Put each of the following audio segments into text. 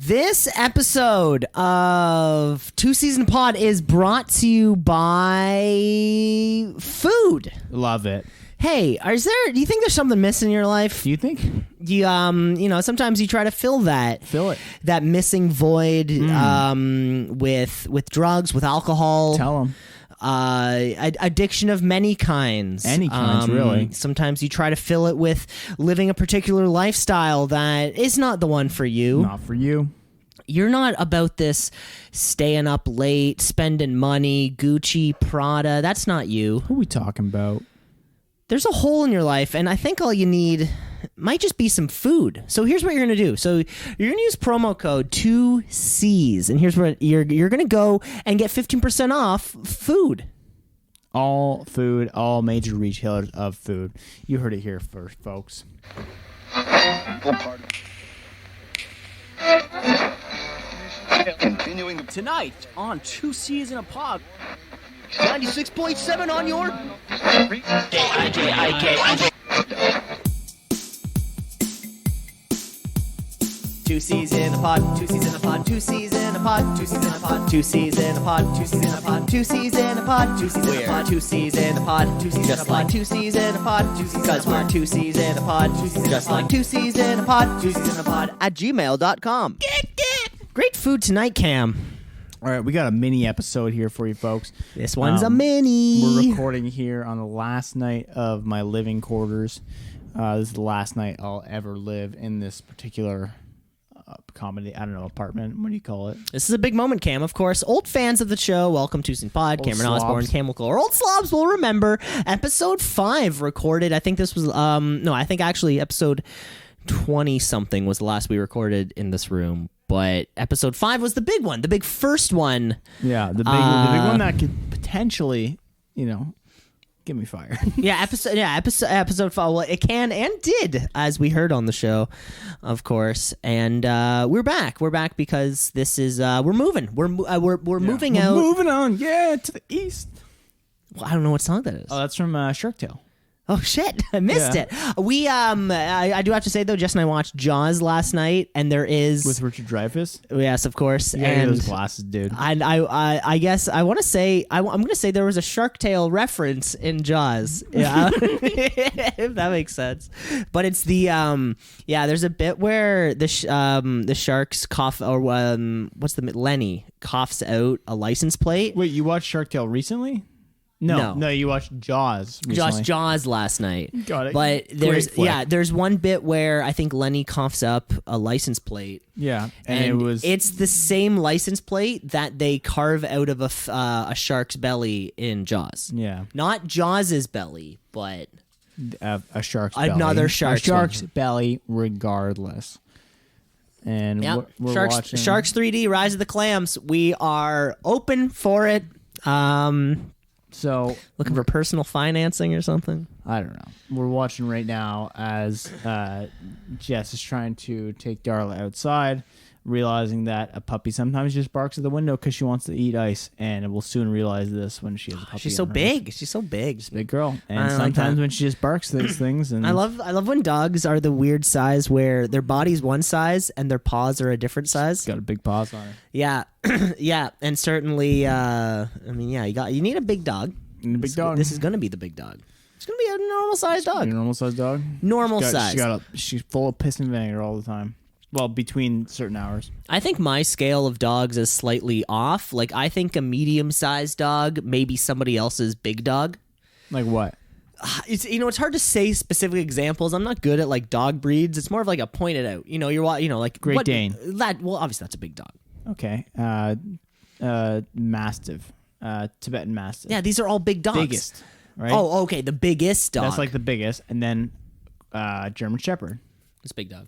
This episode of Two Season Pod is brought to you by food. Love it. Hey, do you think there's something missing in your life? Do you think? You sometimes you try to fill it. That missing void with drugs, with alcohol. Tell them. Addiction of many kinds. Any kinds, really. Sometimes you try to fill it with living a particular lifestyle that is not the one for you. Not for you. You're not about this staying up late, spending money, Gucci, Prada. That's not you. Who are we talking about? There's a hole in your life, and I think all you need might just be some food. So here's what you're going to do. So you're going to use promo code 2Cs, and here's what you're going to go and get 15% off food. All food, all major retailers of food. You heard it here first, folks. Continuing tonight on Two C's in a Pod. 96.7 on your Two C's in a pod, two C's in a pod, two C's in a pod, two C's in a pod, two C's in a pod, two C's in a pod, two C's in a pod, two C's in a pod, two C's in a pod, two C's just like two C's in a pod, because we're two C's in a pod, just like two C's in a pod, two C's in a pod at gmail.com. Great food tonight, Cam. All right, we got a mini episode here for you folks. This one's a mini. We're recording here on the last night of my living quarters. This is the last night I'll ever live in this particular apartment. What do you call it? This is a big moment, Cam, of course. Old fans of the show, welcome to Sin Pod, Cameron Slobs. Osborne, Cam McClure. Old Slobs will remember episode 5 recorded. I think this was, actually episode 20-something was the last we recorded in this room. But episode 5 was the big one, the big first one. Yeah, the big one that could potentially, get me fired. Episode 5. Well, it can and did, as we heard on the show, of course. And we're back. We're back because this is we're moving. We're moving out. Moving on, to the east. Well, I don't know what song that is. Oh, that's from Shark Tale. Oh shit! I missed it. We I do have to say though, Jess and I watched Jaws last night, and there is with Richard Dreyfuss. Yes, of course. You and those glasses, dude. And I guess I want to say I'm going to say there was a Shark Tale reference in Jaws. Yeah, if that makes sense. But it's the there's a bit where the sharks cough or Lenny coughs out a license plate. Wait, you watched Shark Tale recently? No, you watched Jaws recently. Jaws last night. Got it. But there's one bit where I think Lenny coughs up a license plate. Yeah, and it's the same license plate that they carve out of a shark's belly in Jaws. Yeah, not Jaws' belly, but a shark's belly. Another shark's belly, regardless. And we're watching Sharks 3D Rise of the Clams. We are open for it. So looking for personal financing or something? I don't know. We're watching right now as Jess is trying to take Darla outside, realizing that a puppy sometimes just barks at the window because she wants to eat ice, and we'll soon realize this when she has a puppy. She's so big. She's so big. She's a big girl. And sometimes when she just barks those things. And I love when dogs are the weird size where their body's one size and their paws are a different size. Got a big paws on her. Yeah. Yeah, and certainly you need a big dog. This is going to be the big dog. It's going to be a normal sized dog. A normal sized dog? Normal size. She's full of piss and vinegar all the time. Well, between certain hours. I think my scale of dogs is slightly off. Like, I think a medium-sized dog may be somebody else's big dog. Like what? It's hard to say specific examples. I'm not good at like dog breeds. It's more of like a pointed out. Like Great Dane. Well, obviously that's a big dog. Okay. Mastiff. Tibetan Mastiff. Yeah, these are all big dogs. Biggest, right? Oh, okay, the biggest dog. That's like the biggest, and then German Shepherd. It's a big dog.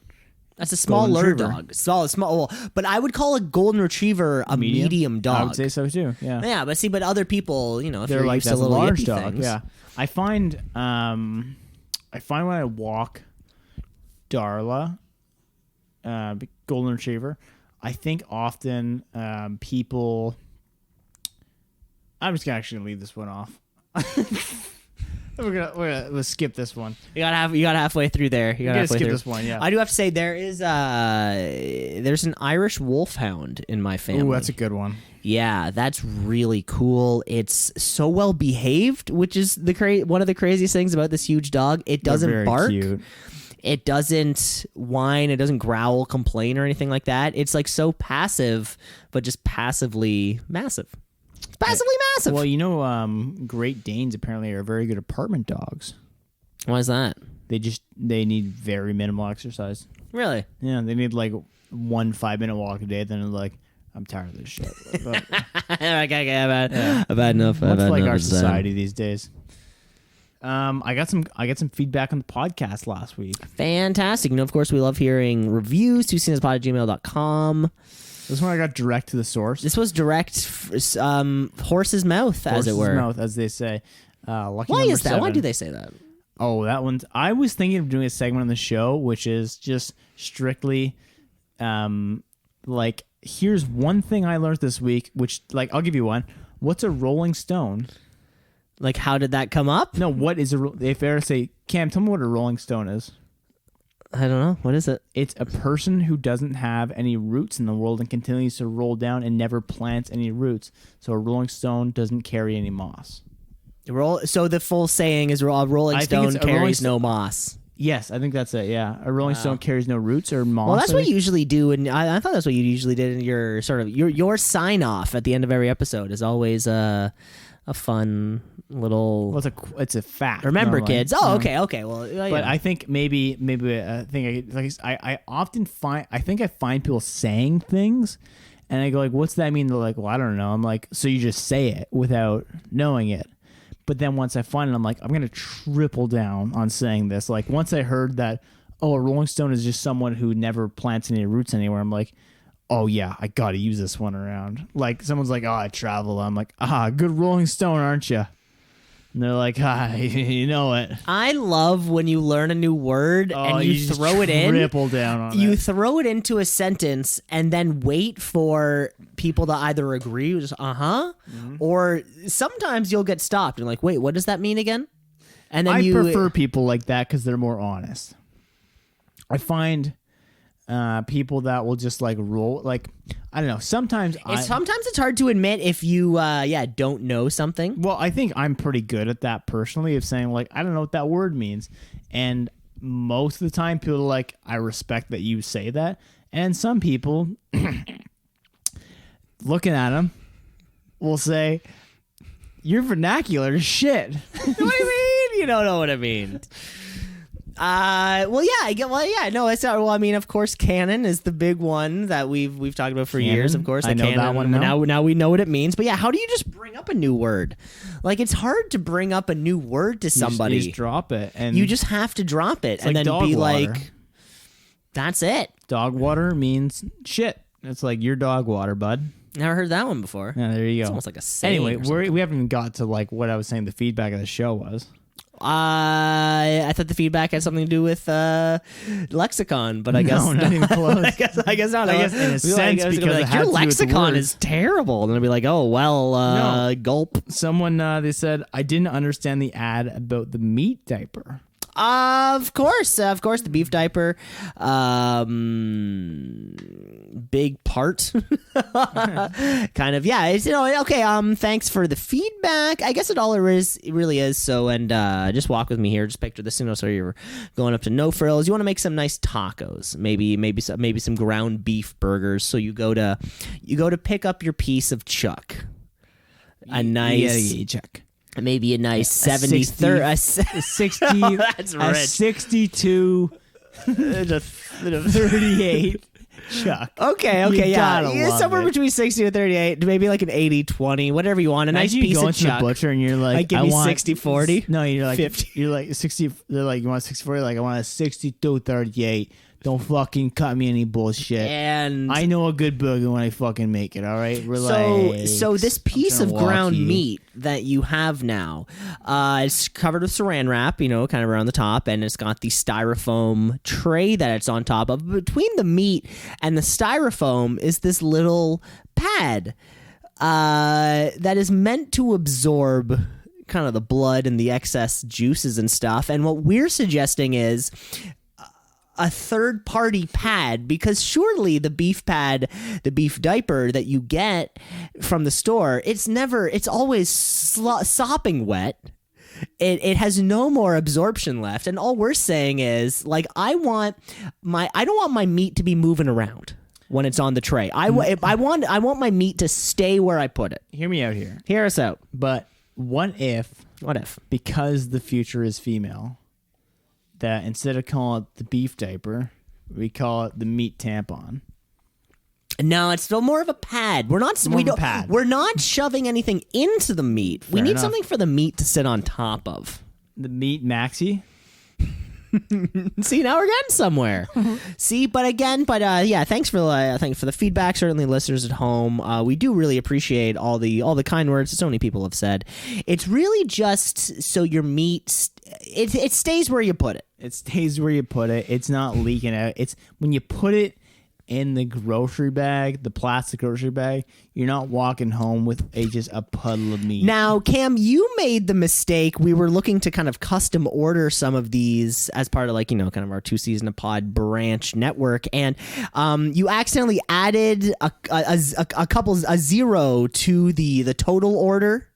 That's a smaller dog. Small. But I would call a golden retriiever a medium dog. I would say so too. Yeah. Yeah, but other people, if they're you're like used that's to little a large yippy dog. things. Yeah. I find when I walk Darla, golden retriever, I think often people. I'm just gonna actually leave this one off. Let's skip this one. You got halfway through there. You got gotta halfway skip through. this one, yeah. I do have to say there's an Irish wolfhound in my family. Ooh, that's a good one. Yeah, that's really cool. It's so well behaved, which is one of the craziest things about this huge dog. It doesn't They're very bark. Cute. It doesn't whine. It doesn't growl, complain, or anything like that. It's like so passive, but just passively massive. Passively massive. Well, Great Danes apparently are very good apartment dogs. Why is that? They need very minimal exercise. Really? Yeah, they need like 1 5-minute walk a day. Then they're like, I'm tired of this shit. But, I've had enough. that's like our society these days. I got some feedback on the podcast last week. Fantastic. Of course, we love hearing reviews. twoceesinapod@gmail.com. This one I got direct to the source. This was direct, horse's mouth, as it were. Horse's mouth, as they say. Lucky Why number is that? 7. Why do they say that? Oh, that one's. I was thinking of doing a segment on the show, which is just strictly, like, here's one thing I learned this week. Which, like, I'll give you one. What's a Rolling Stone? Like, how did that come up? No, what is a? If I were to say, Cam, tell me what a Rolling Stone is. I don't know. What is it? It's a person who doesn't have any roots in the world and continues to roll down and never plants any roots. So a Rolling Stone doesn't carry any moss. So the full saying is a Rolling Stone carries no moss. Yes, I think that's it. Yeah, a Rolling Stone carries no roots or moss. Well, that's what you usually do, and I thought that's what you usually did in your sort of your sign off at the end of every episode is always a fun little. Well, it's a fact. Remember, normally. kids. Oh, okay. Well, but I think maybe I often find I find people saying things, and I go like, "What's that mean?" They're like, "Well, I don't know." I'm like, "So you just say it without knowing it." But then once I find it, I'm like, I'm going to triple down on saying this. Like, once I heard that, a Rolling Stone is just someone who never plants any roots anywhere, I'm like, oh, yeah, I got to use this one around. Like, someone's like, oh, I travel. I'm like, good Rolling Stone, aren't you? And they're like, you know it. I love when you learn a new word and you throw it in. Triple down on it. You throw it into a sentence and then wait for people to either agree, just or sometimes you'll get stopped and like, wait, what does that mean again? And then I prefer people like that because they're more honest. I find people that will just like roll, like, I don't know. Sometimes it's hard to admit if you don't know something. Well, I think I'm pretty good at that personally, of saying like, I don't know what that word means, and most of the time people are like, I respect that you say that, and some people looking at them will say, your vernacular is shit. What do you mean? You don't know what I mean. It's not. Well, I mean, of course, canon is the big one that we've talked about for years. Of course, I know canon, that one now. Now we know what it means. But yeah, how do you just bring up a new word? Like, it's hard to bring up a new word to somebody. You just drop it, and you just have to drop it, and like then be water. like, "That's it." Dog water means shit. It's like your dog water, bud. Never heard that one before. Yeah, there you go. It's almost like a saying. Anyway, we haven't even got to like what I was saying. The feedback of the show was. I thought the feedback had something to do with lexicon, but I guess no, not even close. I guess not. I guess in a sense because like, it had your to do with lexicon words. is terrible, and I'd be like, oh well, No. gulp. Someone they said I didn't understand the ad about the meat diaper. Of course, the Beef Diaper, big part, kind of, yeah. It's, okay. Thanks for the feedback. I guess it really is. So, and just walk with me here. Just picture this. So you're going up to No Frills. You want to make some nice tacos, maybe some ground beef burgers. So you go to pick up your piece of chuck, a nice chuck. Maybe a nice 70 30 60 that's a rich. 62 38 chuck. Okay, yeah. Somewhere between 60 and 38, maybe like an 80-20, whatever you want. A nice piece of chuck. You go to the butcher and you're like, I give you 60-40. No, you're like 50. You're like 60. They're like, you want 60-40? Like, I want a 62-38. Don't fucking cut me any bullshit. And I know a good burger when I fucking make it. All right, so this piece of ground meat that you have now, it's covered with Saran wrap, kind of around the top, and it's got the styrofoam tray that it's on top of. Between the meat and the styrofoam is this little pad that is meant to absorb kind of the blood and the excess juices and stuff. And what we're suggesting is a third-party pad, because surely the beef pad, the beef diaper that you get from the store, it's always sopping wet. It has no more absorption left, and all we're saying is, like, I don't want my meat to be moving around when it's on the tray. I want my meat to stay where I put it. Hear me out here. Hear us out. But what if, because the future is female, that instead of calling it the beef diaper, we call it the meat tampon? No, it's still more of a pad. We're not shoving anything into the meat. We need something for the meat to sit on top of. The meat maxi? See, now we're getting somewhere. See, yeah, thanks for the feedback. Certainly, listeners at home, we do really appreciate all the kind words that so many people have said. It's really just so your meat it stays where you put it. It stays where you put it. It's not leaking out. It's when you put it in the grocery bag, the plastic grocery bag, you're not walking home with just a puddle of meat. Now, Cam, you made the mistake. We were looking to kind of custom order some of these as part of, like, kind of our 2seasinapod branch network, and you accidentally added a zero to the total order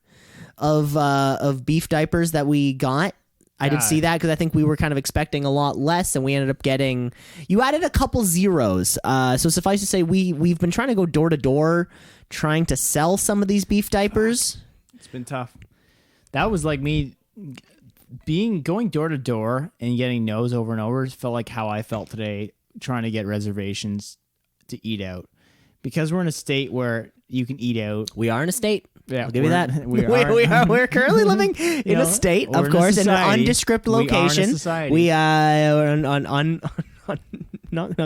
of beef diapers that we got. I did see that because I think we were kind of expecting a lot less, and we ended up getting. You added a couple zeros, so suffice to say, we've been trying to go door to door, trying to sell some of these beef diapers. It's been tough. That was like me going door to door and getting no's over and over. Felt like how I felt today trying to get reservations to eat out, because we're in a state where you can eat out. We are in a state. Yeah, I'll give you that. We're currently living in a state, of course, in an undescript location. We are not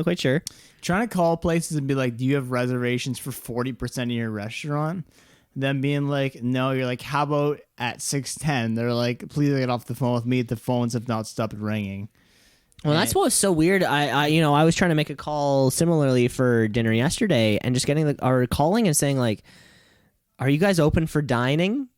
quite sure. Trying to call places and be like, "Do you have reservations for 40% of your restaurant?" Them being like, "No." You're like, "How about at 6:10?" They're like, "Please get off the phone with me." The phones have not stopped ringing. Well, that's what was so weird. I was trying to make a call similarly for dinner yesterday, and just getting calling and saying like, "Are you guys open for dining?"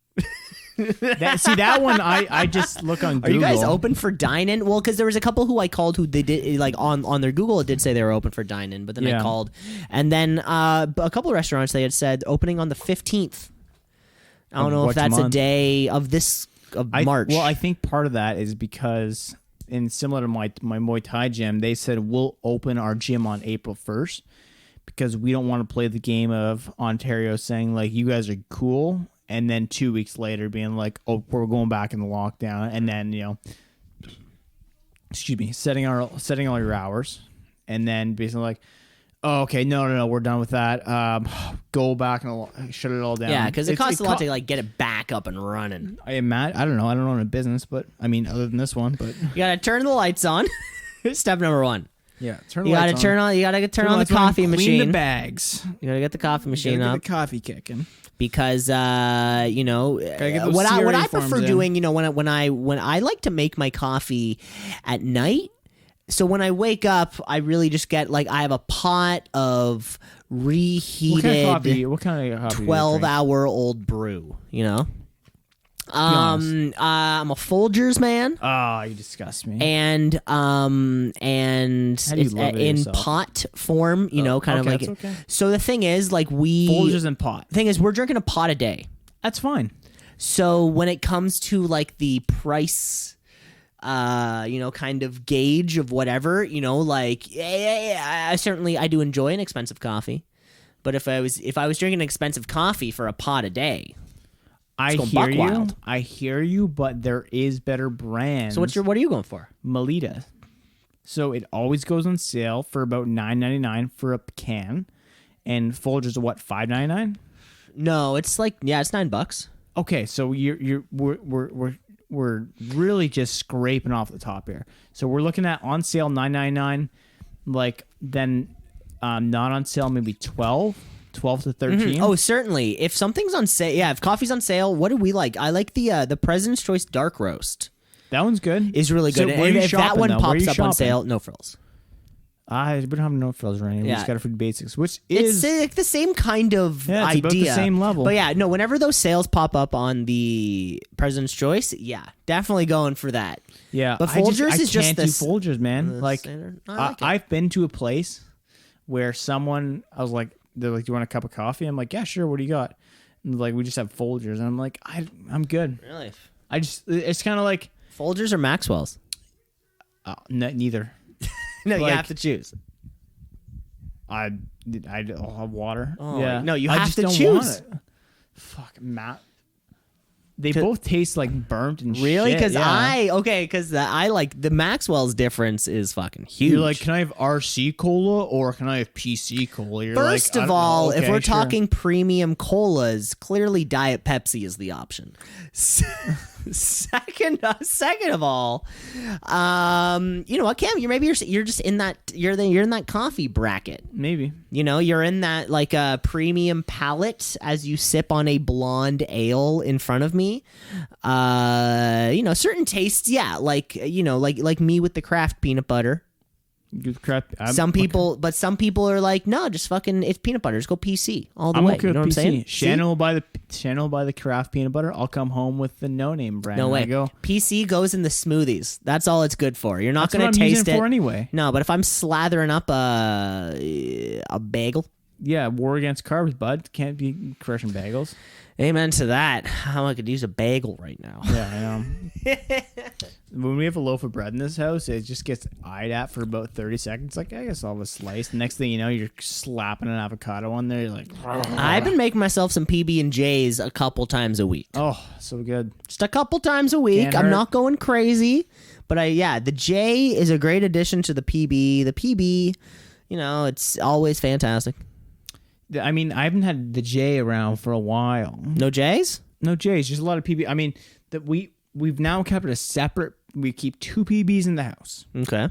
That one, I just look on Google. Are you guys open for dine-in? Well, because there was a couple who I called who they did, like, on their Google, it did say they were open for dine-in, but then I called. And then a couple of restaurants, they had said opening on the 15th. I don't know if that's a day of March. Well, I think part of that is because, and similar to my Muay Thai gym, they said we'll open our gym on April 1st. Because we don't want to play the game of Ontario saying, like, you guys are cool, and then 2 weeks later being like, oh, we're going back in the lockdown, and then, setting all your hours, and then basically like, oh, okay, no, we're done with that. Go back and shut it all down. Yeah, because it costs a lot to, like, get it back up and running. I don't know. I don't own a business, but I mean, other than this one, but you gotta turn the lights on. Step number one. Yeah, you gotta turn on the coffee machine. Clean the bags. You gotta get the coffee machine up. Get the coffee kicking. Because what I prefer doing, when I like to make my coffee at night. So when I wake up, I really just get, like, I have a pot of reheated what kind of coffee 12-hour-old brew, I'm a Folgers man. Oh, you disgust me. And it's in pot form, kind of like. Okay. So the thing is, like, Folgers in pot. Thing is, we're drinking a pot a day. That's fine. So when it comes to, like, the price, kind of gauge of whatever, like, I do enjoy an expensive coffee, but if I was drinking expensive coffee for a pot a day. I hear you, but there is better brands. So what are you going for? Melita. So it always goes on sale for about $9.99 for a can, and Folgers are what, $5.99? No, it's like it's $9. Okay, so we're really just scraping off the top here. So we're looking at on sale $9.99, like then not on sale maybe 12 to 13. Mm-hmm. Oh, certainly. If something's on sale, if coffee's on sale, what do we like? I like the President's Choice Dark Roast. That one's good. Is really good. So where are you if shopping, that one though? Where are pops you up on shopping? sale, no frills. We don't have no frills running. We Yeah. just got to food basics, which It's is like the same kind of Yeah, it's idea. about the same level. But yeah, no, whenever those sales pop up on the President's Choice, yeah, definitely going for that. yeah. But I Folgers is just can't do this- Folgers, man. Like, standard. I like it. I've been to a place where I was like, they're like, "Do you want a cup of coffee?" I'm like, "Yeah, sure. What do you got?" And like, we just have Folgers, and I'm like, I'm good. Really? It's kind of like Folgers or Maxwell's? neither. No, you Like- have to choose. I'll have water. Oh, yeah. no, you I have just to don't choose. Want it. Fuck, Matt. They both taste like burnt and Really? shit. Because yeah. I like the Maxwell's difference is fucking huge. You're like, can I have RC cola or can I have PC cola? You're First like, of I don't all, know. if Okay, we're sure. talking premium colas, clearly Diet Pepsi is the option. Second of all, you know what, Cam? You're just in that you're in that coffee bracket. Maybe. You know, you're in that like a premium palate as you sip on a blonde ale in front of me. You know, certain tastes, yeah, like you know, like me with the Kraft peanut butter. Good crap. Some people are like, no, just fucking, it's peanut butter. Just go PC all the I'm way. okay You know what I'm with PC. saying? Shannon will buy the Kraft peanut butter. I'll come home with the no name brand. No and way. I go. PC goes in the smoothies. That's all it's good for. You're not That's going what to I'm taste using it for anyway. No, but if I'm slathering up a bagel, Yeah, war against carbs, bud. Can't be crushing bagels. amen to that. How I could use a bagel right now. Yeah, I know. When we have a loaf of bread in this house, it just gets eyed at for about 30 seconds. Like, I guess I'll have a slice. Next thing you know, you're slapping an avocado on there. You're like, I've been making myself some PB&Js a couple times a week. oh, so good. Just a couple times a week. Can't I'm hurt. not going crazy, but the J is a great addition to the PB. The PB, you know, it's always fantastic. I mean, I haven't had the J around for a while. No J's? No J's, just a lot of PB. I mean, that we've now kept it a separate. We keep 2 PBs in the house: Okay.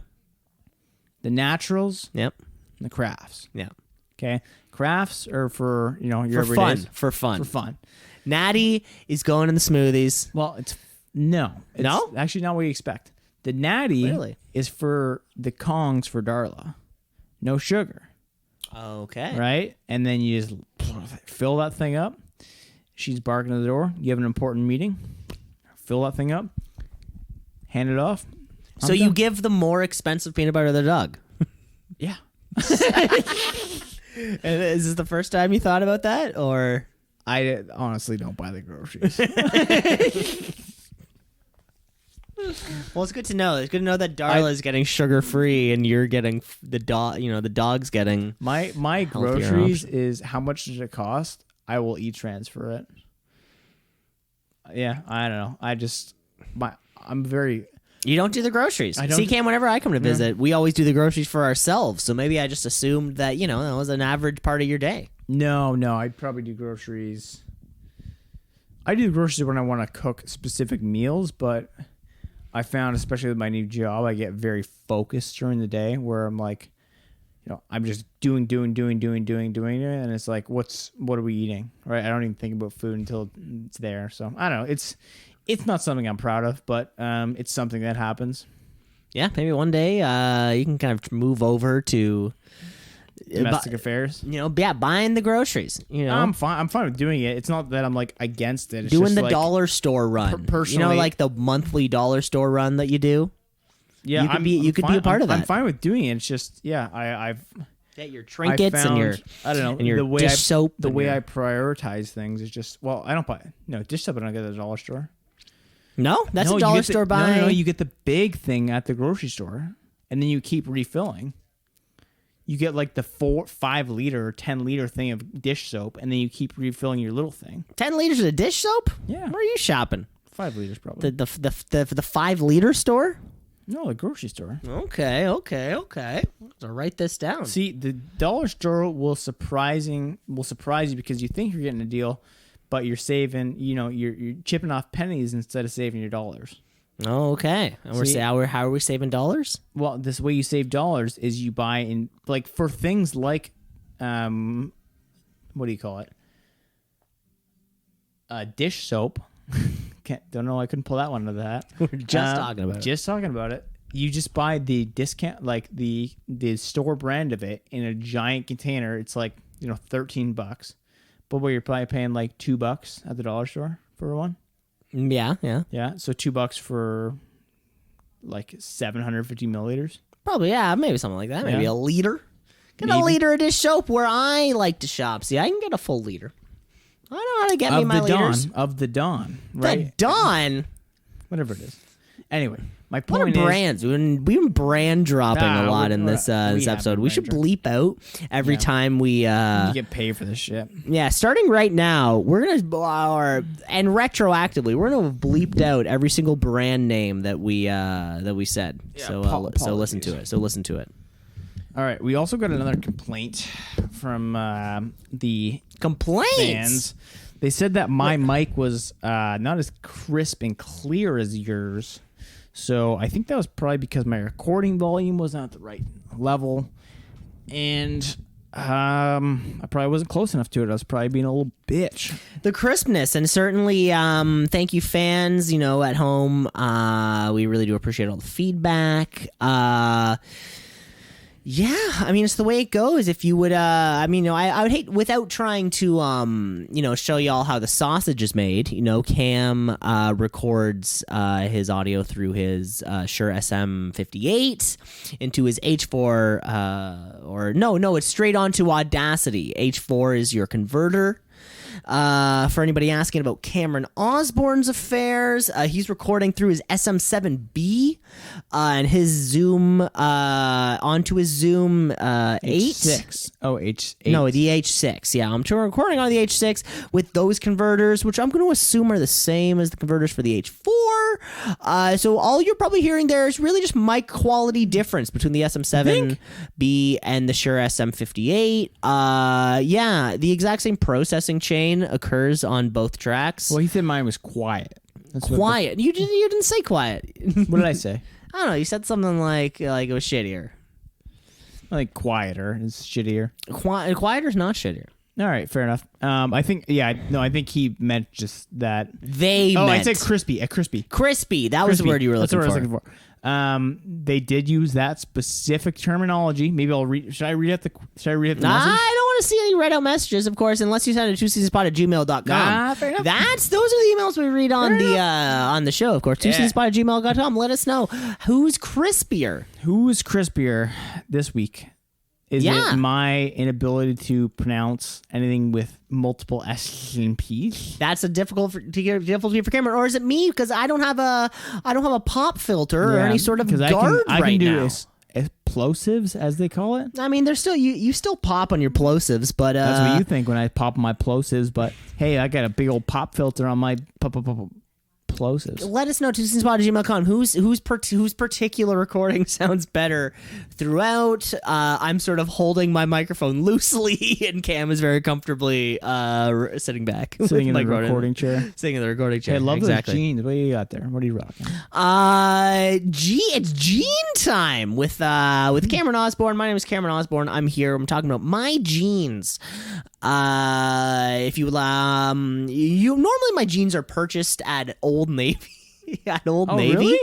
the naturals, Yep. and the crafts. Yeah. Okay, crafts are for your For fun. everydays. For fun. For fun. Natty is going in the smoothies. Well, it's No? actually not what you expect. The natty Really? is for the Kongs for Darla, no sugar, Okay. right? And then you just fill that thing up. She's barking at the door. You have an important meeting. Fill that thing up. Hand it off. So I'm you done. give the more expensive peanut butter to the dog. Yeah. And is this the first time you thought about that, or? I honestly don't buy the groceries. Well, it's good to know. It's good to know that Darla is getting sugar free, and you're getting the dog. You know, the dog's getting. My groceries is how much does it cost? I will e-transfer it. Yeah, I don't know. I'm very. You don't do the groceries. I don't See, do- Cam, whenever I come to visit, we always do the groceries for ourselves. So maybe I just assumed that that was an average part of your day. No, I'd probably do groceries. I do groceries when I want to cook specific meals, but I found, especially with my new job, I get very focused during the day where I'm like, I'm just doing, and it's like, what are we eating? Right? I don't even think about food until it's there. So I don't know. It's not something I'm proud of, but it's something that happens. Yeah, maybe one day you can kind of move over to Domestic affairs. buying the groceries. I'm fine with doing it. It's not that I'm like against it. It's doing just the like, dollar store run. personally- like the monthly dollar store run that you do. Yeah, you could be a part of that. I'm fine with doing it. It's just, I've Get your trinkets I found, and your I don't know, and your the way dish soap. The and way your- I prioritize things is just, I don't buy dish soap. I don't get at the dollar store. No, that's No, a you dollar get the- store buy. No, you get the big thing at the grocery store, and then you keep refilling. You get like the 5 liter or 10 liter thing of dish soap, and then you keep refilling your little thing. 10 liters of dish soap? Yeah. Where are you shopping? 5 liters probably. The 5-liter store? No, the grocery store. Okay. So write this down. See, the dollar store will surprise you because you think you're getting a deal, but you're saving. You're chipping off pennies instead of saving your dollars. Okay. And See- how are we saving dollars? Well, this way you save dollars is you buy in like for things like, what do you call it? Dish soap. Don't know. I couldn't pull that one out of that. We're just talking about it. Just talking about it. you just buy the discount, like the store brand of it in a giant container. It's like, $13. But where you're probably paying like $2 at the dollar store for one. Yeah. Yeah. So $2 for like 750 milliliters. Probably, yeah. Maybe something like that. Maybe Yeah. a liter. Get Maybe. a liter of dish soap where I like to shop. See, I can get a full liter. I know how to get me my liters. Of the Dawn. Right? The Dawn. Whatever it is. Anyway, my What point are is... brands? We've been brand dropping a lot in this we episode. have We been should brand bleep out every time we. You get paid for this shit. Yeah, starting right now, we're gonna and retroactively, we're gonna have bleeped out every single brand name that we said. So listen to it. All right. We also got another complaint from the Complaints. fans. They said that my mic was not as crisp and clear as yours. So I think that was probably because my recording volume wasn't at the right level. And I probably wasn't close enough to it. I was probably being a little bitch. The crispness, and certainly thank you fans, at home. We really do appreciate all the feedback. Yeah, I mean, it's the way it goes. If you would, I would hate, without trying to, show y'all how the sausage is made. Cam records his audio through his Shure SM58 into his H4, it's straight onto Audacity. H4 is your converter. For anybody asking about Cameron Osborne's affairs, he's recording through his SM7B and his Zoom onto his Zoom 8. H6. Oh, H8. No, the H6. Yeah, I'm recording on the H6 with those converters, which I'm going to assume are the same as the converters for the H4. So all you're probably hearing there is really just mic quality difference between the SM7B and the Shure SM58. Yeah, the exact same processing chain occurs on both tracks. Well, he said mine was quiet. Quiet. You didn't say quiet. What did I say? I don't know. You said something like it was shittier. Like quieter. It's shittier. Quieter's not shittier. All right, fair enough. I think he meant just that. I said crispy. Crispy. Crispy. That was the word you were looking for. That's what I was looking for. They did use that specific terminology. Maybe I'll read. Should I read out the message? I don't want to see any read out messages, of course, unless you send it to twoceesinapod@gmail.com. Fair enough. Those are the emails we read on the show, of course. twoceasinapod@gmail.com. Let us know who's crispier. Who's crispier this week? Is it my inability to pronounce anything with multiple S's and P's? That's a difficulty for Cameron, or is it me because I don't have a pop filter or any sort of guard I right can do now? Plosives, as they call it. I mean, there's still you still pop on your plosives, but that's what you think when I pop my plosives. But hey, I got a big old pop filter on my plosives. Let us know, twoceasinapod@gmail.com, whose particular recording sounds better throughout. I'm sort of holding my microphone loosely, and Cam is very comfortably sitting back. Sitting in the recording chair. Sitting in the recording chair. Hey, love those jeans. What do you got there? What are you rocking? It's jean time with Cameron Osborne. My name is Cameron Osborne. I'm here. I'm talking about my jeans. If you normally my jeans are purchased at Old Navy. At Old Navy. Really?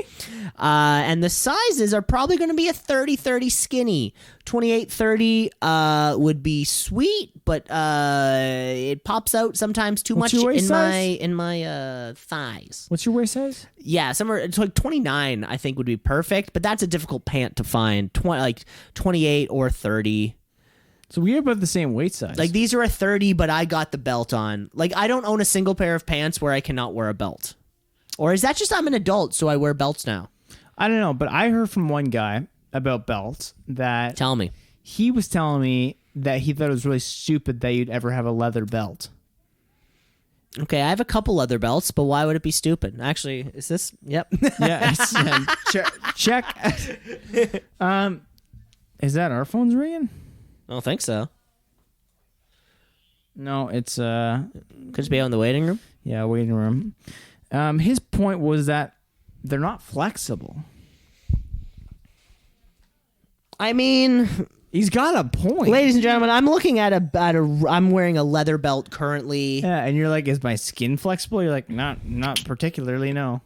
And the sizes are probably going to be a 30-30 skinny. 28-30 would be sweet, but it pops out sometimes too much in my thighs. What's your waist size? Yeah, somewhere it's like 29 I think would be perfect, but that's a difficult pant to find. 28 or 30. So we have about the same weight size. Like these are a 30, but I got the belt on. Like I don't own a single pair of pants where I cannot wear a belt. Or is that just I'm an adult, so I wear belts now? I don't know, but I heard from one guy about belts that... Tell me. He was telling me that he thought it was really stupid that you'd ever have a leather belt. Okay, I have a couple leather belts, but why would it be stupid? Actually, is this... Yep. Yeah, check. Is that our phones ringing? I don't think so. No, it's... Could it be out in the waiting room? Yeah, waiting room. His point was that they're not flexible. I mean, he's got a point. Ladies and gentlemen, I'm looking at I'm wearing a leather belt currently. Yeah, and you're like, is my skin flexible? You're like, not particularly, no.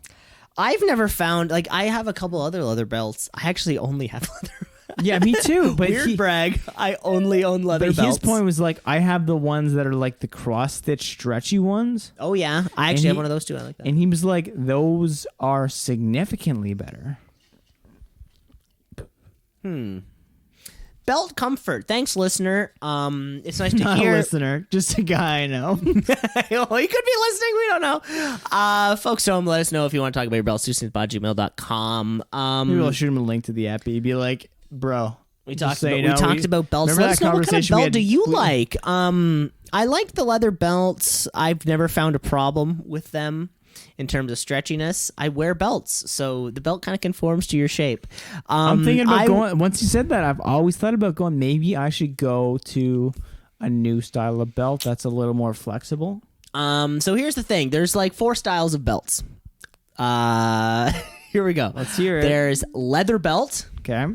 I've never found like I have a couple other leather belts. I actually only have leather. Yeah, me too. But Weird brag. I only own leather but belts. his point was like, I have the ones that are like the cross-stitch stretchy ones. Oh yeah, I actually have one of those too. I like that. And he was like, those are significantly better. Belt comfort. Thanks, listener. It's nice to Not hear. a listener, just a guy I know. Well, he could be listening. We don't know. Folks at home, let us know if you want to talk about your belts. twoceesinapod@gmail.com. Maybe I'll shoot him a link to the app. He'd be like, bro. We just talked so about, you know, we talked about belts. remember Let us that know what kind of conversation we belt had- do you we- like. I like the leather belts. I've never found a problem with them in terms of stretchiness. I wear belts, so the belt kind of conforms to your shape. I'm thinking about going. Once you said that, I've always thought about going. Maybe I should go to a new style of belt that's a little more flexible. So here's the thing. There's like 4 styles of belts. Here we go. Let's hear it. There's leather belt. Okay.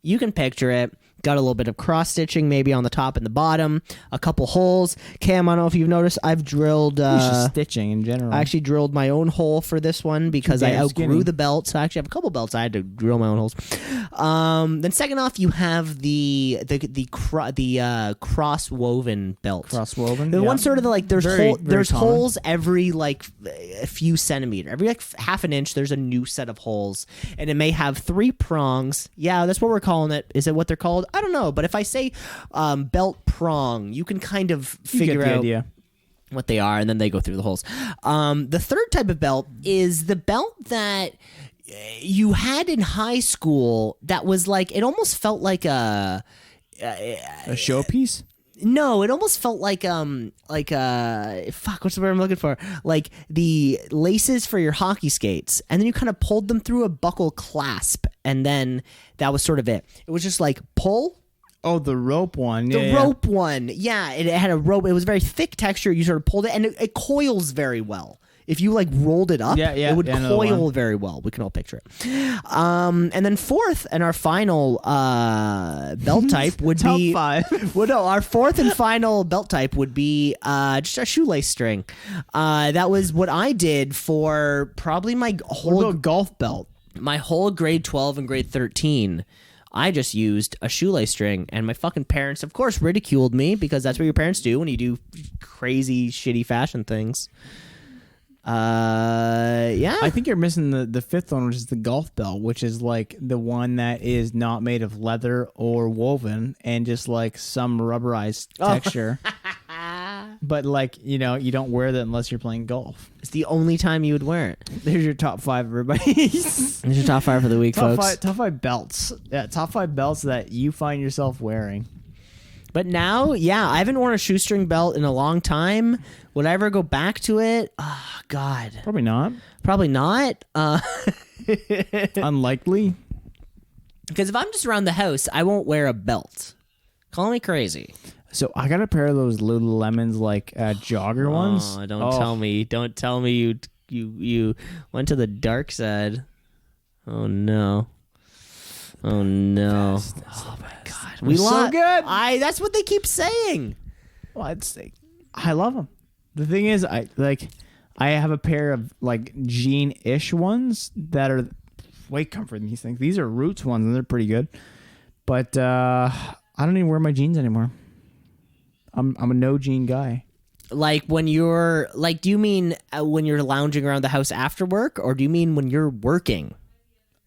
You can picture it. Got a little bit of cross stitching, maybe on the top and the bottom. A couple holes. Cam, I don't know if you've noticed. I've drilled. It's just stitching in general. I actually drilled my own hole for this one because I damn outgrew skinny. the belt. So I actually have a couple belts. I had to drill my own holes. Then second off, you have the cross woven belt. cross-woven. The yeah. one sort of like there's Very, very there's common. holes every like a few centimeter, every like half an inch. There's a new set of holes, and it may have 3 prongs. Yeah, that's what we're calling it. Is it what they're called? I don't know. But if I say belt prong, you can kind of You figure get the out idea. what they are, and then they go through the holes. The third type of belt is the belt that you had in high school. That was like it almost felt like A showpiece. no, it almost felt like fuck, what's the word I'm looking for? Like the laces for your hockey skates, and then you kind of pulled them through a buckle clasp, and then that was sort of it. It was just like pull. Oh, the rope one. The Yeah, yeah. rope one. Yeah, it had a rope. It was very thick texture. You sort of pulled it, and it coils very well. If you like rolled it up, Yeah, yeah, it would yeah, I know the coil one. very well. We can all picture it. And then fourth and our final belt type would Top be 5. Well, no, our fourth and final belt type would be just a shoelace string. That was what I did for probably my What whole about golf belt? grade 12 and grade 13. I just used a shoelace string, and my fucking parents, of course, ridiculed me because that's what your parents do when you do crazy, shitty fashion things. Yeah. I think you're missing the fifth one, which is the golf belt, which is like the one that is not made of leather or woven and just like some rubberized texture. But like, you know, you don't wear that unless you're playing golf. It's the only time you would wear it. There's your top 5, everybody. There's your top 5 for the week, folks. Top 5 belts. Yeah, top 5 belts that you find yourself wearing. But now, yeah, I haven't worn a shoestring belt in a long time. Would I ever go back to it? Oh, God. Probably not. Probably not. Unlikely. Because if I'm just around the house, I won't wear a belt. Call me crazy. So I got a pair of those Lululemons, like jogger ones. Oh, don't tell me. Don't tell me you went to the dark side. Oh, no. Oh, no. Oh, my God. They're so good. That's what they keep saying. Well, I'd say I love them. The thing is, I have a pair of like jean-ish ones that are way comfort than these things. These are Roots ones, and they're pretty good. But I don't even wear my jeans anymore. I'm a no jean guy. Like when you're like, do you mean when you're lounging around the house after work, or do you mean when you're working?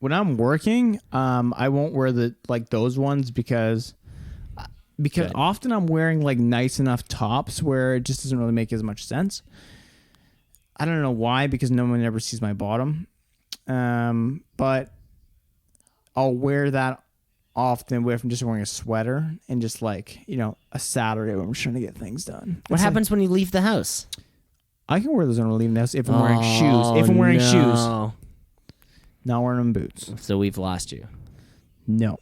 When I'm working, I won't wear those ones because Good. often I'm wearing like nice enough tops where it just doesn't really make as much sense. I don't know why, because no one ever sees my bottom. But I'll wear that often if I'm just wearing a sweater and just like, you know, a Saturday when I'm trying to get things done. What happens when you leave the house? I can wear those when I'm leaving the house if I'm wearing shoes. If I'm wearing shoes, no. not wearing them boots. So we've lost you. No.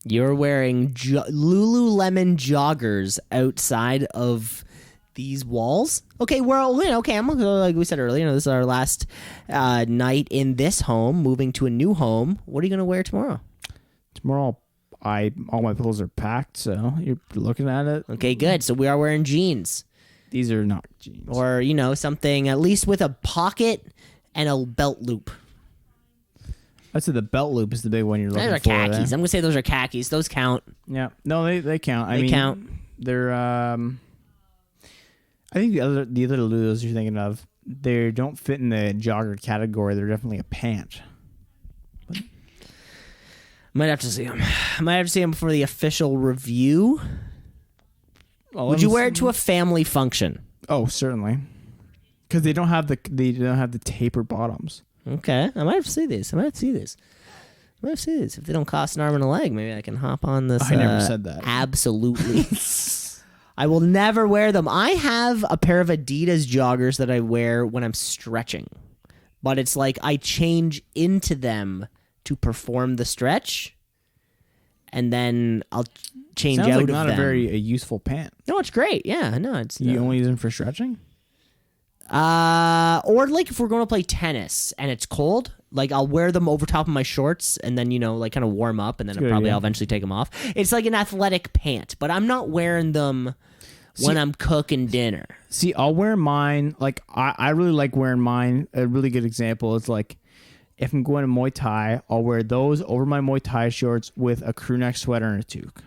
You're wearing Lululemon joggers outside of these walls. Okay, well, okay. I'm like we said earlier. This is our last night in this home. Moving to a new home. What are you gonna wear tomorrow? Tomorrow, all my pillows are packed, so you're looking at it. Okay, good. So we are wearing jeans, These are not jeans. or something at least with a pocket and a belt loop. I'd say the belt loop is the big one you're looking Those are for. khakis. There. I'm gonna say those are khakis. Those count. Yeah, no, they count. I They mean, count. They're. I think the other Ludos you're thinking of, they don't fit in the jogger category. They're definitely a pant. Might have to see them. Might have to see them for the official review. Would you wear it to a family function? Oh, certainly. Because they don't have the taper bottoms. Okay, I might have to see these. If they don't cost an arm and a leg, maybe I can hop on this. I never said that. Absolutely. I will never wear them. I have a pair of Adidas joggers that I wear when I'm stretching, but it's like I change into them to perform the stretch, and then I'll change Sounds out like of not them. a very useful pant. No, it's great. Yeah, no, it's You only use them for stretching? or like if we're going to play tennis and it's cold, like I'll wear them over top of my shorts and then like kind of warm up, and then I'll eventually take them off. It's like an athletic pant, but I'm not wearing them when I'm cooking dinner. See, I'll wear mine. Like I really like wearing mine. A really good example is like if I'm going to Muay Thai, I'll wear those over my Muay Thai shorts with a crew neck sweater and a toque.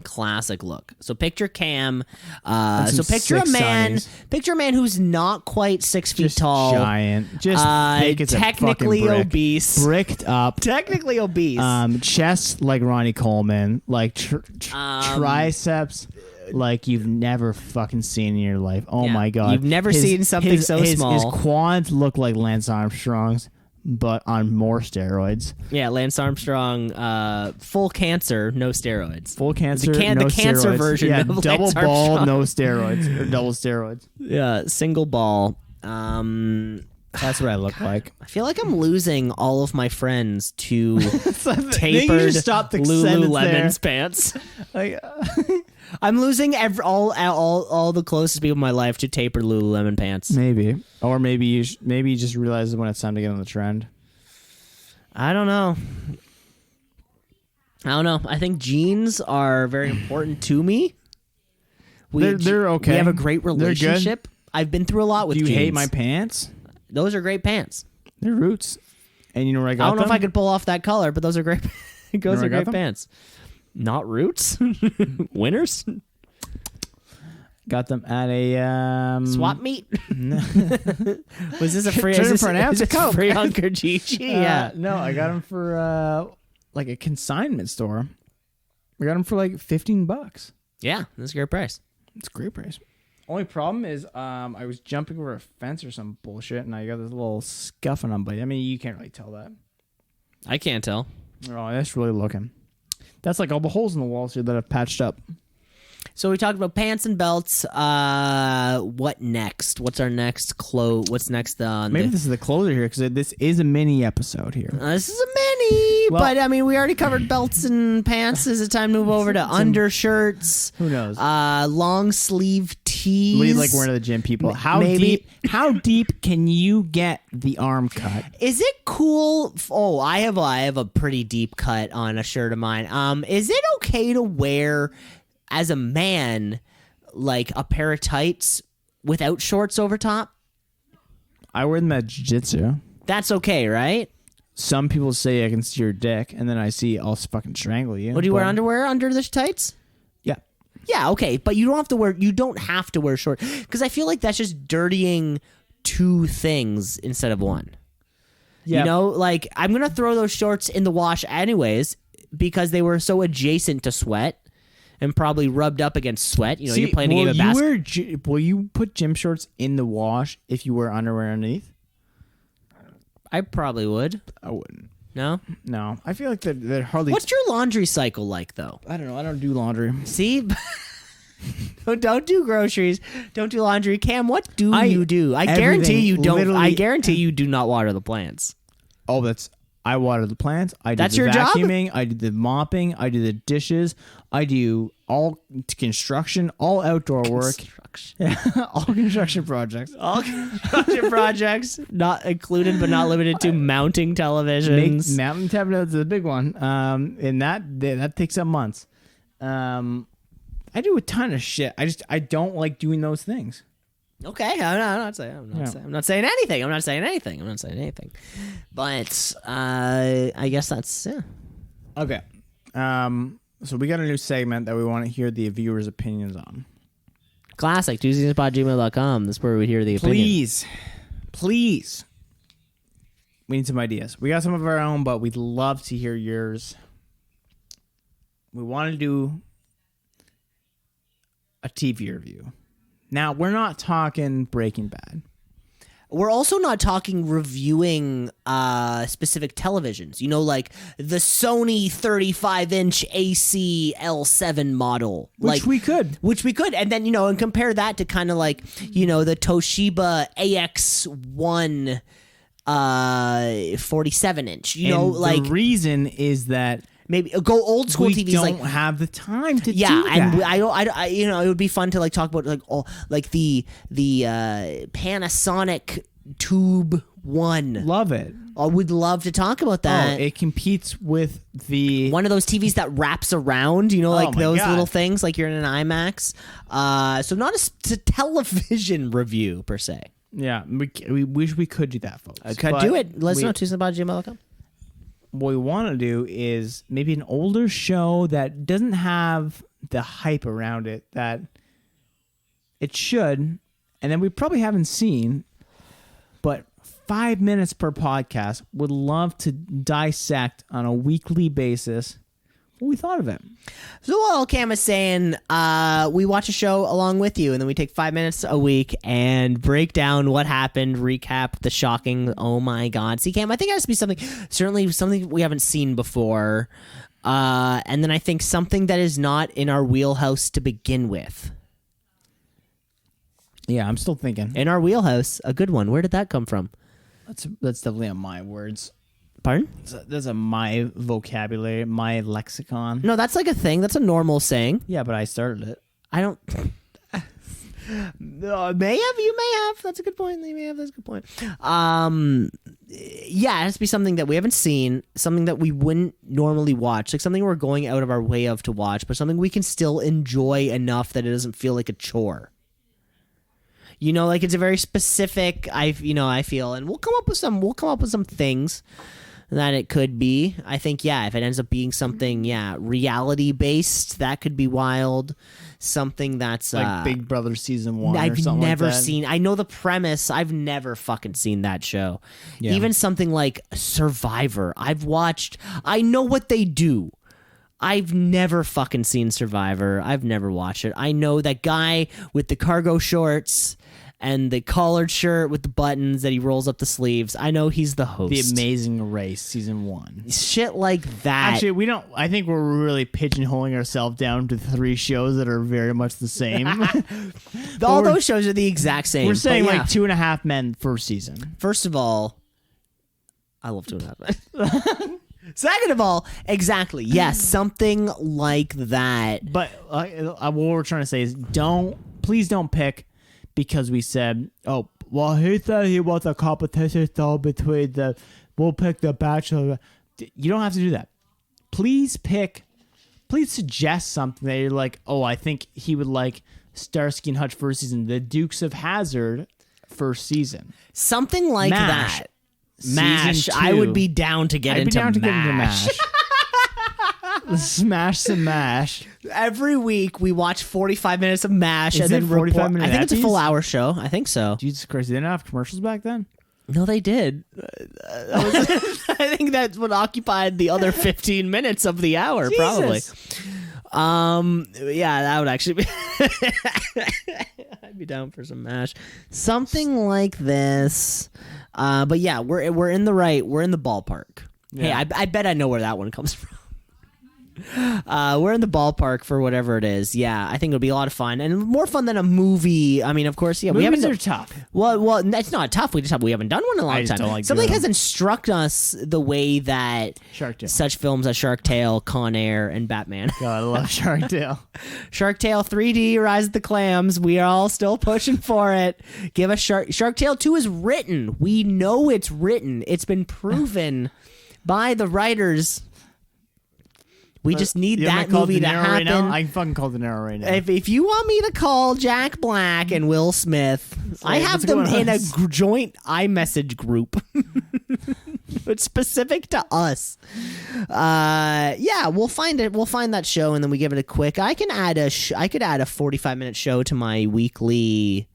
Classic look. So picture Cam. some So picture a sick man. sunnies. Picture a man who's not quite 6 feet Just tall. giant. Just thick as technically a fucking brick. obese. Bricked up. Technically obese. Chest like Ronnie Coleman. Like triceps like you've never fucking seen in your life. Oh Yeah. my God. You've never seen something so small. His quads look like Lance Armstrong's, but on more steroids. Yeah, Lance Armstrong, full cancer, no steroids. Full cancer, The no cancer steroids. version Yeah, of Lance double ball, Armstrong. no steroids. Or double steroids. Yeah, single ball. That's what I look like. I feel like I'm losing all of my friends to Tapered tapered stop the sentence Lululemon's pants. Like, I'm losing all the closest people in my life to tapered Lululemon pants. maybe. Or maybe you just realize when it's time to get on the trend. I don't know. I think jeans are very important to me. They're okay. We have a great They're good. relationship. I've been through a lot with Do you jeans. hate my pants? Those are great pants. They're Roots. And you know where I got I don't know them? if I could pull off that color, but those are great. Those where I are got great them? pants. Not Roots. Winners. Got them at a Swap meet. Was this a free? Turn Is this, for an ounce is of this Coke. free on Kijiji? Yeah. No, I got them for like a consignment store. I got them for like $15. Yeah, that's a great price. It's a great price. Only problem is I was jumping over a fence or some bullshit, and I got this little scuff on my. I mean, you can't really tell that. I can't tell. Oh, that's really looking. That's like all the holes in the walls here that I've patched up. So we talked about pants and belts. What next? What's our next What's next on Maybe the... this is the closer here because this is a mini episode here. This is a mini, Well- but I mean, we already covered belts and pants. Is it time to move over to undershirts? Who knows? Long sleeve tees. What do you like wearing to the gym, people? How maybe- How deep can you get the arm cut? Is it cool? Oh, I have a pretty deep cut on a shirt of mine. Is it okay to wear as a man like a pair of tights without shorts over top? I wear them at jiu-jitsu. That's okay, right? Some people say I can see your dick, and then I see I'll fucking strangle you. What do you wear But- underwear under the tights? Yeah. Yeah, okay, but you don't have to wear short because I feel like that's just dirtying two things instead of one. Yeah. You know, like I'm gonna throw those shorts in the wash anyways because they were so adjacent to sweat and probably rubbed up against sweat. You know, you're playing a game of basketball. Will you put gym shorts in the wash if you wear underwear underneath? I probably would. I wouldn't. No. No, I feel like they're hardly. What's your laundry cycle like though? I don't know. I don't do laundry. See. Don't do groceries. Don't do laundry. Cam, what do you do? I guarantee everything, you don't. I literally- guarantee you do not water the plants. Oh, I water the plants. I do That's the your job? vacuuming. I do the mopping. I do the dishes. I do all construction, all outdoor work, all construction projects. All construction projects, not included but not limited to mounting televisions. Mountain tablet is a big one. And that takes up months. I do a ton of shit. I don't like doing those things. Okay, I'm not saying anything. But I guess that's Okay. So we got a new segment that we want to hear the viewers' opinions on. classic. twoceesinapod@gmail.com. That's where we hear the opinion. Please. We need some ideas. We got some of our own, but we'd love to hear yours. We want to do a TV review. Now, we're not talking Breaking Bad. We're also not talking reviewing specific televisions. You know, like the Sony 35-inch AC L7 model. Which we could. And then, and compare that to kind of like, the Toshiba AX1 47-inch. The reason is that maybe go old school we TVs. Don't have the time to do that. And I it would be fun to like talk about the Panasonic Tube 1. Love it. I would love to talk about that. It competes with the one of those TVs that wraps around, like those God. little things, like you're in an IMAX. So not a television review per se. Yeah, we wish we could do that, folks. I could do it. Let us know. twoceesinapod@gmail.com. What we want to do is maybe an older show that doesn't have the hype around it that it should, and then we probably haven't seen, but 5 minutes per podcast. Would love to dissect on a weekly basis what we thought of it. So while Cam is saying we watch a show along with you, and then we take 5 minutes a week and break down what happened, recap the shocking, oh my God. See, Cam, I think it has to be something we haven't seen before. And then I think something that is not in our wheelhouse to begin with. Yeah, I'm still thinking. In our wheelhouse, a good one. Where did that come from? That's definitely on my words. Pardon? That's my vocabulary, my lexicon. No, that's like a thing. That's a normal saying. Yeah, but I started it. I don't... may have. You may have. That's a good point. You may have. That's a good point. Yeah, it has to be something that we haven't seen, something that we wouldn't normally watch, like something we're going out of our way of to watch, but something we can still enjoy enough that it doesn't feel like a chore. Like it's a very specific. I feel, and we'll come up with some things that it could be. I think, if it ends up being something, reality based, that could be wild. Something that's like Big Brother season 1 I've or something never like that. seen. I know the premise. I've never fucking seen that show. Yeah. Even something like Survivor. I've watched. I know what they do. I've never fucking seen Survivor. I've never watched it. I know that guy with the cargo shorts and the collared shirt with the buttons that he rolls up the sleeves. I know he's the host. The Amazing Race season 1. Shit like that. Actually, we don't. I think we're really pigeonholing ourselves down to 3 shows that are very much the same. All those shows are the exact same. We're saying but like 2.5 Men first season. First of all, I love 2.5 Men. Second of all, exactly. Yes, something like that. But what we're trying to say is please don't pick because we said, he said he was a competition though between we'll pick the Bachelor. You don't have to do that. Please suggest something that you're like, I think he would like Starsky and Hutch first season, the Dukes of Hazzard first season. Something like MASH. that. MASH. I would be down to get into MASH. Smash some MASH. Every week we watch 45 minutes of MASH Is and then it 45 report. minute I think it's a full epis? hour show. I think so. Jesus Christ, they didn't have commercials back then? No, they did. I think that's what occupied the other 15 minutes of the hour, probably. Yeah, that would actually be. I'd be down for some MASH, something like this. But yeah, we're in the ballpark. Yeah. Hey, I bet I know where that one comes from. We're in the ballpark for whatever it is. Yeah, I think it'll be a lot of fun and more fun than a movie. I mean, of course, yeah, Movies are tough. Well, it's not tough. We haven't done one in a long time. Don't like Something doing hasn't struck us the way that Shark Tale. such films as Shark Tale, Con Air, and Batman. God, I love Shark Tale. Shark Tale 3D, Rise of the Clams. We are all still pushing for it. Give us Shark Tale 2 is written. We know it's written. It's been proven by the writers. We just need You want me that to call movie to De Niro right now? happen. I can fucking call De Niro right now. If you want me to call Jack Black and Will Smith, I like, have what's them going in on? a joint iMessage group. It's specific to us. Yeah, we'll find it. We'll find that show and then we give it a quick. I could add a 45-minute show to my weekly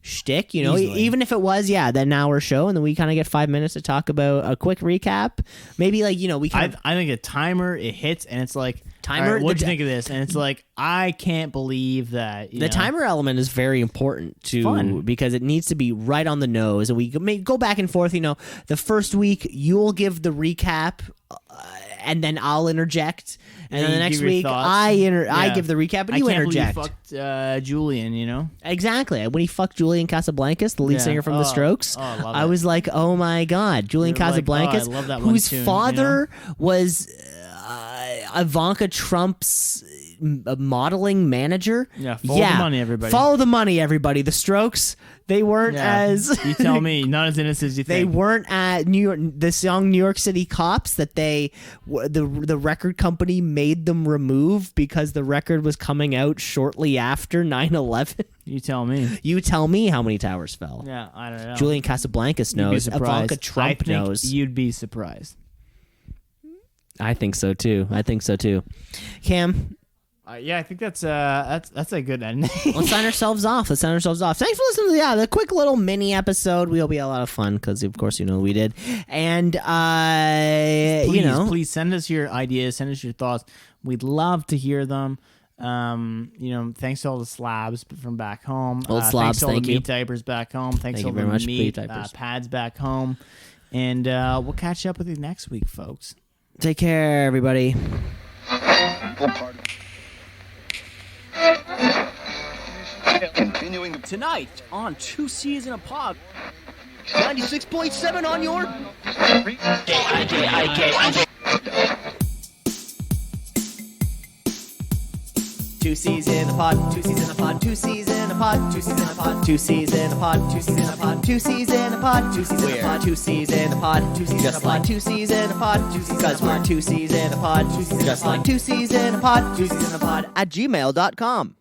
shtick, you know, Easily. even if it was, that an hour show, and then we kind of get 5 minutes to talk about a quick recap. Maybe like, you know, we kind of I think a timer, it hits, and it's like, Timer, all right, what'd the- you think of this? And it's like, I can't believe that. You the know, timer element is very important too, Fun. because it needs to be right on the nose, and we may go back and forth. You know, the first week you'll give the recap, and then I'll interject, and then the you next give your week thoughts. I Yeah. give the recap, and I you can't interject. believe you fucked Julian, you know? Exactly. When he fucked Julian Casablancas, the lead Yeah. singer from The Oh, Strokes, oh, I love I it. was like, oh my God, Julian You're like, Casablancas, oh, I love that one whose tune, you father was Ivanka Trump's modeling manager. Yeah, follow the money, everybody. Follow the money, everybody. The Strokes, they weren't Yeah. as... You tell me, not as innocent as you They think. weren't at New York. The song "New York City Cops" that the record company made them remove because the record was coming out shortly after 9/11. You tell me. You tell me how many towers fell. Yeah, I don't know. Julian Casablancas You'd be knows. surprised. Ivanka I Trump think knows. You'd be surprised. I think so too. Cam, Yeah, I think that's a good ending. let's sign ourselves off. Thanks for listening to the quick little mini episode. We hope you had a lot of fun because, of course, you know we did. And Please send us your ideas, send us your thoughts. We'd love to hear them. Thanks to all the slabs from back home. Old Thanks slobs, to all thank the you. meat diapers back home. Thanks Thank to you all very the much, meat Beef Diapers. pads back home. And we'll catch up with you next week, folks. Take care, everybody. Continuing tonight on Two Seas in a Pod. 96.7 on your. Two C's in a pod, two C's in a pod, two C's in a pod, two C's in a pod, two C's in a pod, two C's in a pod, two C's in a pod, two C's in a pod, two C's in a pod, two C's just like two C's in a pod, because we're two C's in a pod, just like two C's in a pod, two C's in a pod at gmail.com.